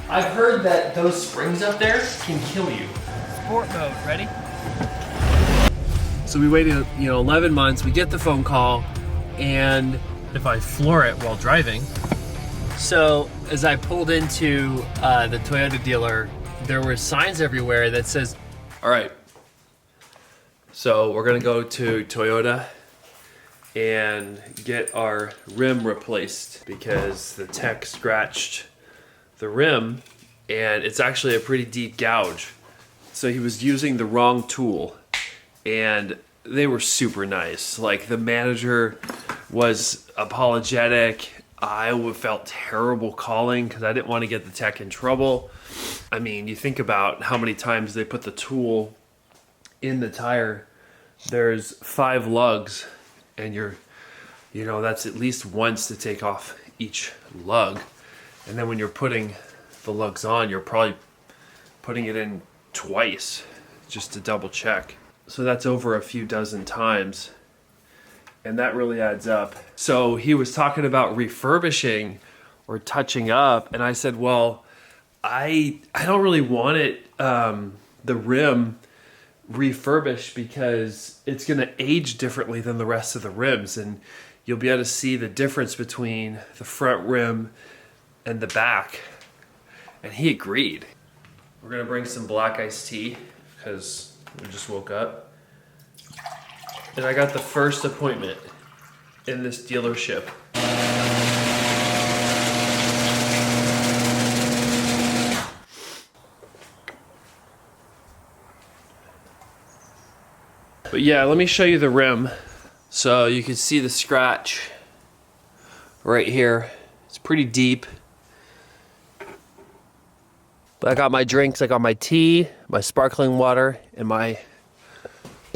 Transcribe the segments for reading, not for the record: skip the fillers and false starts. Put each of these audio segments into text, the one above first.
I've heard that those springs up there can kill you. Sport mode, ready? So we waited, 11 months. We get the phone call, and if I floor it while driving. So as I pulled into the Toyota dealer, there were signs everywhere that says, all right, so we're gonna go to Toyota and get our rim replaced because the tech scratched the rim and it's actually a pretty deep gouge. So he was using the wrong tool, and they were super nice. Like, the manager was apologetic. I felt terrible calling because I didn't want to get the tech in trouble. I mean, you think about how many times they put the tool in the tire. There's 5 lugs, and that's at least once to take off each lug. And then when you're putting the lugs on, you're probably putting it in twice just to double check. So that's over a few dozen times, and that really adds up. So he was talking about refurbishing or touching up, and I said, well, I don't really want it, the rim refurbished, because it's gonna age differently than the rest of the rims, and you'll be able to see the difference between the front rim and the back. And he agreed. We're gonna bring some black iced tea because we just woke up. And I got the first appointment in this dealership. But yeah, let me show you the rim. So you can see the scratch right here. It's pretty deep. But I got my drinks, I got my tea, my sparkling water, and my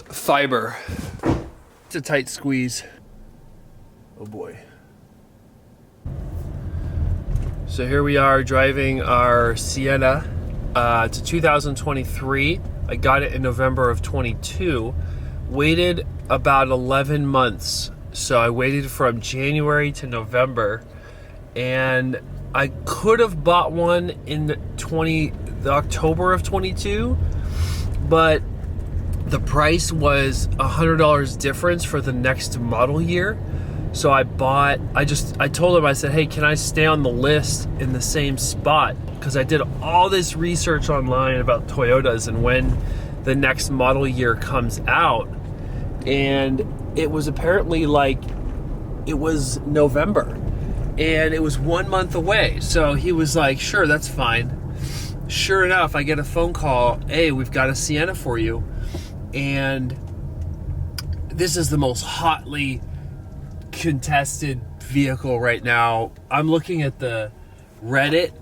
fiber. It's a tight squeeze. Oh boy. So here we are driving our Sienna. It's a 2023. I got it in November of 22. Waited about 11 months. So I waited from January to November, and I could have bought one in the October of 22, but the price was $100 difference for the next model year. So I told him, I said, hey, can I stay on the list in the same spot? Because I did all this research online about Toyotas and when the next model year comes out. And it was apparently it was November. And it was 1 month away. So he was like, sure, that's fine. Sure enough, I get a phone call. Hey, we've got a Sienna for you. And this is the most hotly contested vehicle right now. I'm looking at the Reddit,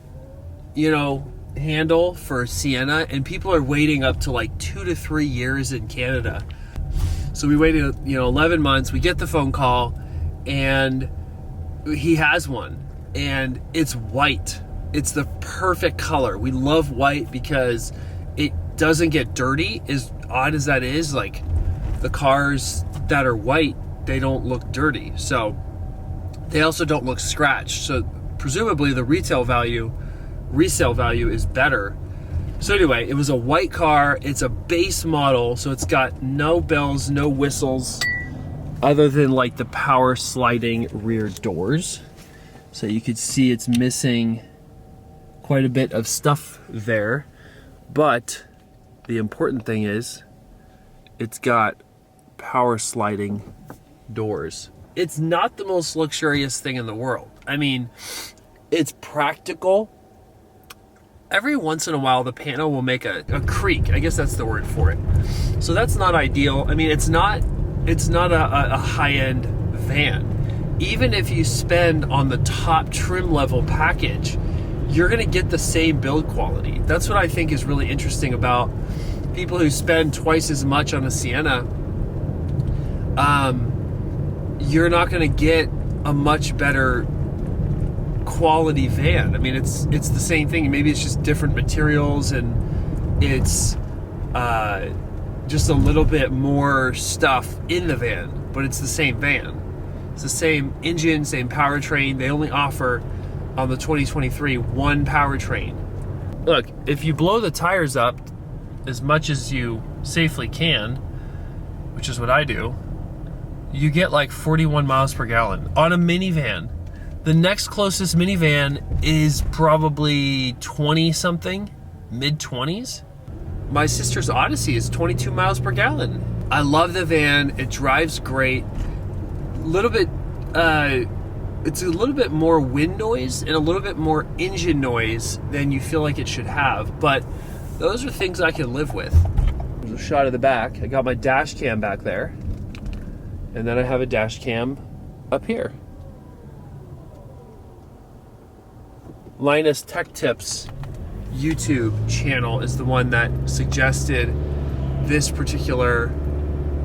handle for Sienna, and people are waiting up to 2 to 3 years in Canada. So we waited, 11 months. We get the phone call, and he has one, and it's white. It's the perfect color. We love white because it doesn't get dirty. As odd as that is, the cars that are white, they don't look dirty. So they also don't look scratched. So presumably the resale value is better. So anyway, it was a white car. It's a base model, so it's got no bells, no whistles, other than the power sliding rear doors. So you could see it's missing quite a bit of stuff there. But the important thing is it's got power sliding doors. It's not the most luxurious thing in the world. I mean, it's practical. Every once in a while, the panel will make a creak. I guess that's the word for it. So that's not ideal. I mean, it's not a high-end van. Even if you spend on the top trim level package, you're gonna get the same build quality. That's what I think is really interesting about people who spend twice as much on a Sienna. You're not gonna get a much better quality van. I mean, it's the same thing. Maybe it's just different materials, and it's just a little bit more stuff in the van, but it's the same van. It's the same engine, same powertrain. They only offer on the 2023 one powertrain. Look, if you blow the tires up as much as you safely can, which is what I do, you get like 41 miles per gallon on a minivan. The next closest minivan is probably 20 something, mid 20s. My sister's Odyssey is 22 miles per gallon. I love the van. It drives great. It's a little bit more wind noise and a little bit more engine noise than you feel like it should have, but those are things I can live with. There's a shot of the back. I got my dash cam back there, and then I have a dash cam up here. Linus Tech Tips YouTube channel is the one that suggested this particular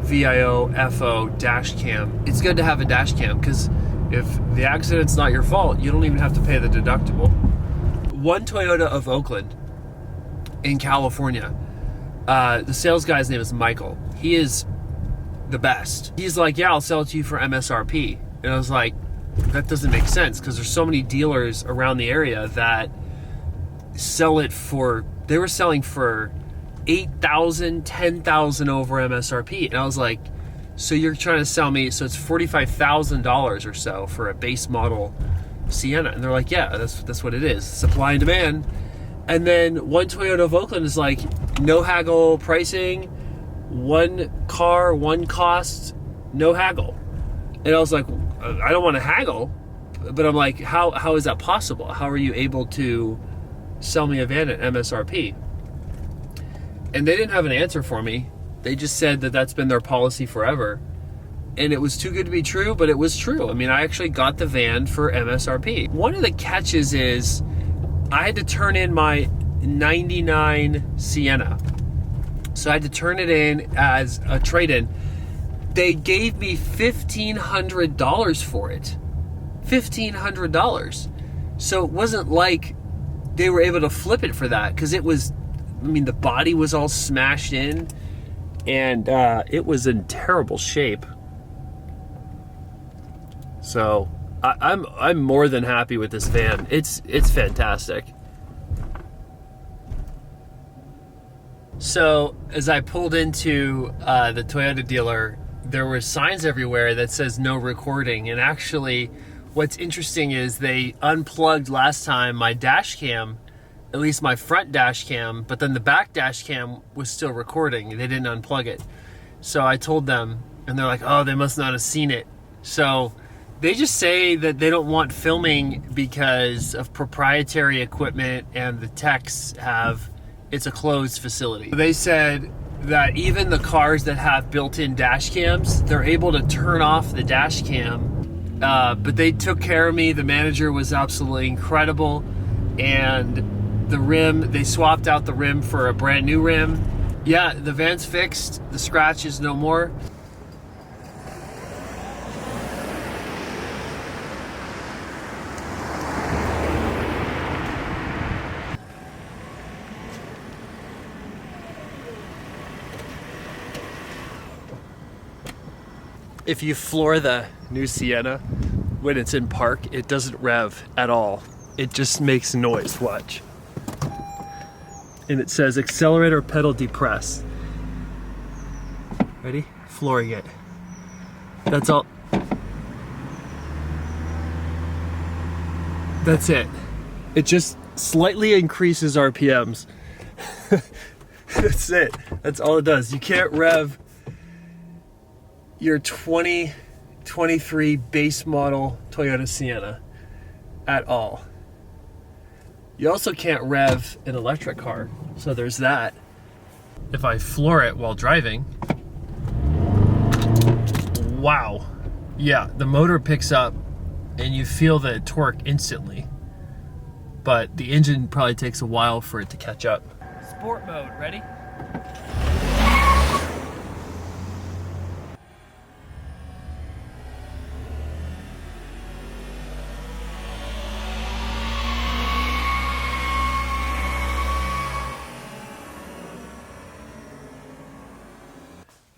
VIO FO dash cam. It's good to have a dash cam because if the accident's not your fault, you don't even have to pay the deductible. One Toyota of Oakland in California, the sales guy's name is Michael. He is the best. He's like, yeah, I'll sell it to you for MSRP. And I was like, that doesn't make sense because there's so many dealers around the area that sell it for, they were selling for $8,000, $10,000 over MSRP. And I was like, so you're trying to sell me, so it's $45,000 or so for a base model Sienna. And they're like, yeah, that's what it is. Supply and demand. And then one Toyota of Oakland is like, no haggle pricing, one car, one cost, no haggle. And I was like, I don't want to haggle, but I'm like, how is that possible? How are you able to sell me a van at MSRP? And they didn't have an answer for me. They just said that that's been their policy forever. And it was too good to be true, but it was true. I mean, I actually got the van for MSRP. One of the catches is I had to turn in my 99 Sienna. So I had to turn it in as a trade-in. They gave me $1,500 for it. $1,500. So it wasn't like they were able to flip it for that, because it was, I mean, the body was all smashed in and it was in terrible shape. So I'm more than happy with this van. It's fantastic. So as I pulled into the Toyota dealer, there were signs everywhere that says no recording. And actually, what's interesting is they unplugged last time my dash cam, at least my front dash cam, but then the back dash cam was still recording. They didn't unplug it. So I told them, and they're like, oh, they must not have seen it. So they just say that they don't want filming because of proprietary equipment and the techs have, it's a closed facility. They said that even the cars that have built-in dash cams, they're able to turn off the dash cam. But they took care of me. The manager was absolutely incredible. And the rim, they swapped out the rim for a brand new rim. Yeah, the van's fixed. The scratch is no more. If you floor the new Sienna when it's in park, it doesn't rev at all. It just makes noise, watch. And it says accelerator pedal depress. Ready? Flooring it. That's all. That's it. It just slightly increases RPMs. That's it. That's all it does. You can't rev your 2023 base model Toyota Sienna at all. You also can't rev an electric car, so there's that. If I floor it while driving, wow. Yeah, the motor picks up and you feel the torque instantly, but the engine probably takes a while for it to catch up. Sport mode, ready?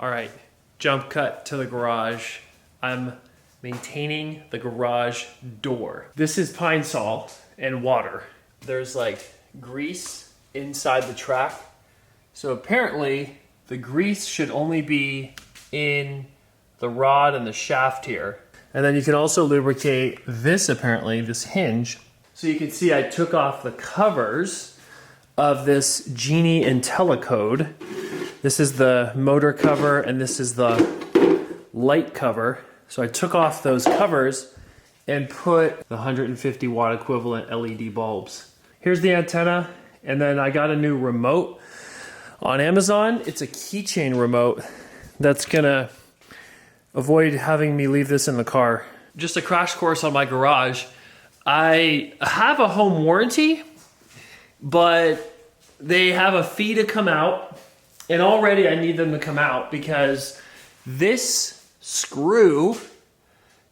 All right, jump cut to the garage. I'm maintaining the garage door. This is Pine Sol and water. There's like grease inside the track. So apparently the grease should only be in the rod and the shaft here. And then you can also lubricate this, apparently, this hinge. So you can see I took off the covers of this Genie IntelliCode. This is the motor cover and this is the light cover. So I took off those covers and put the 150 watt equivalent LED bulbs. Here's the antenna, and then I got a new remote on Amazon. It's a keychain remote that's gonna avoid having me leave this in the car. Just a crash course on my garage. I have a home warranty, but they have a fee to come out, and already I need them to come out because this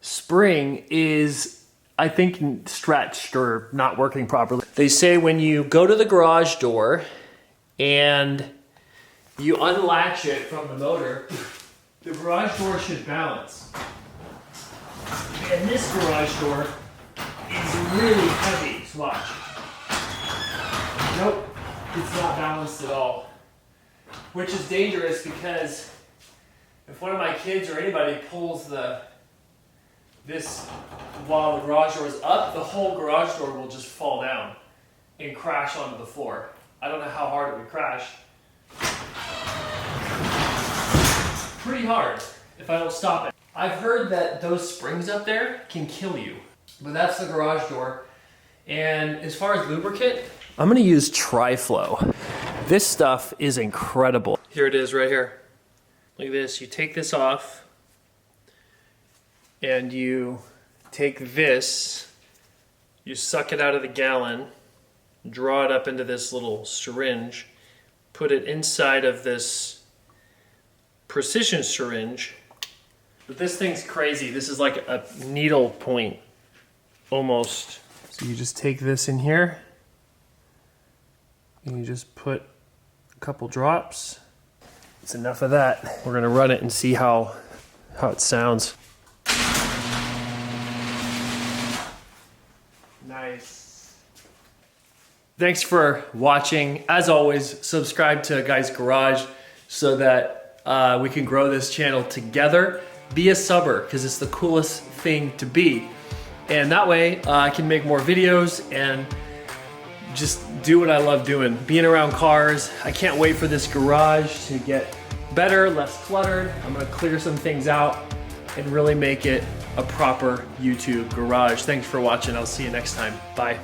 spring is, I think, stretched or not working properly. They say when you go to the garage door and you unlatch it from the motor, the garage door should balance. And this garage door is really heavy. So watch. Nope, it's not balanced at all. Which is dangerous because if one of my kids or anybody pulls this while the garage door is up, the whole garage door will just fall down and crash onto the floor. I don't know how hard it would crash. Pretty hard if I don't stop it. I've heard that those springs up there can kill you, but that's the garage door. And as far as lubricant, I'm gonna use Tri-Flow. This stuff is incredible. Here it is right here. Look at this, you take this off and you take this, you suck it out of the gallon, draw it up into this little syringe, put it inside of this precision syringe. But this thing's crazy. This is like a needle point almost. So you just take this in here and you just put a couple drops. It's enough of that. We're gonna run it and see how it sounds. Nice. Thanks for watching. As always, subscribe to Guy's Garage so that we can grow this channel together. Be a subber, because it's the coolest thing to be. And that way I can make more videos and just do what I love doing, being around cars. I can't wait for this garage to get better, less cluttered. I'm gonna clear some things out and really make it a proper YouTube garage. Thanks for watching. I'll see you next time. Bye.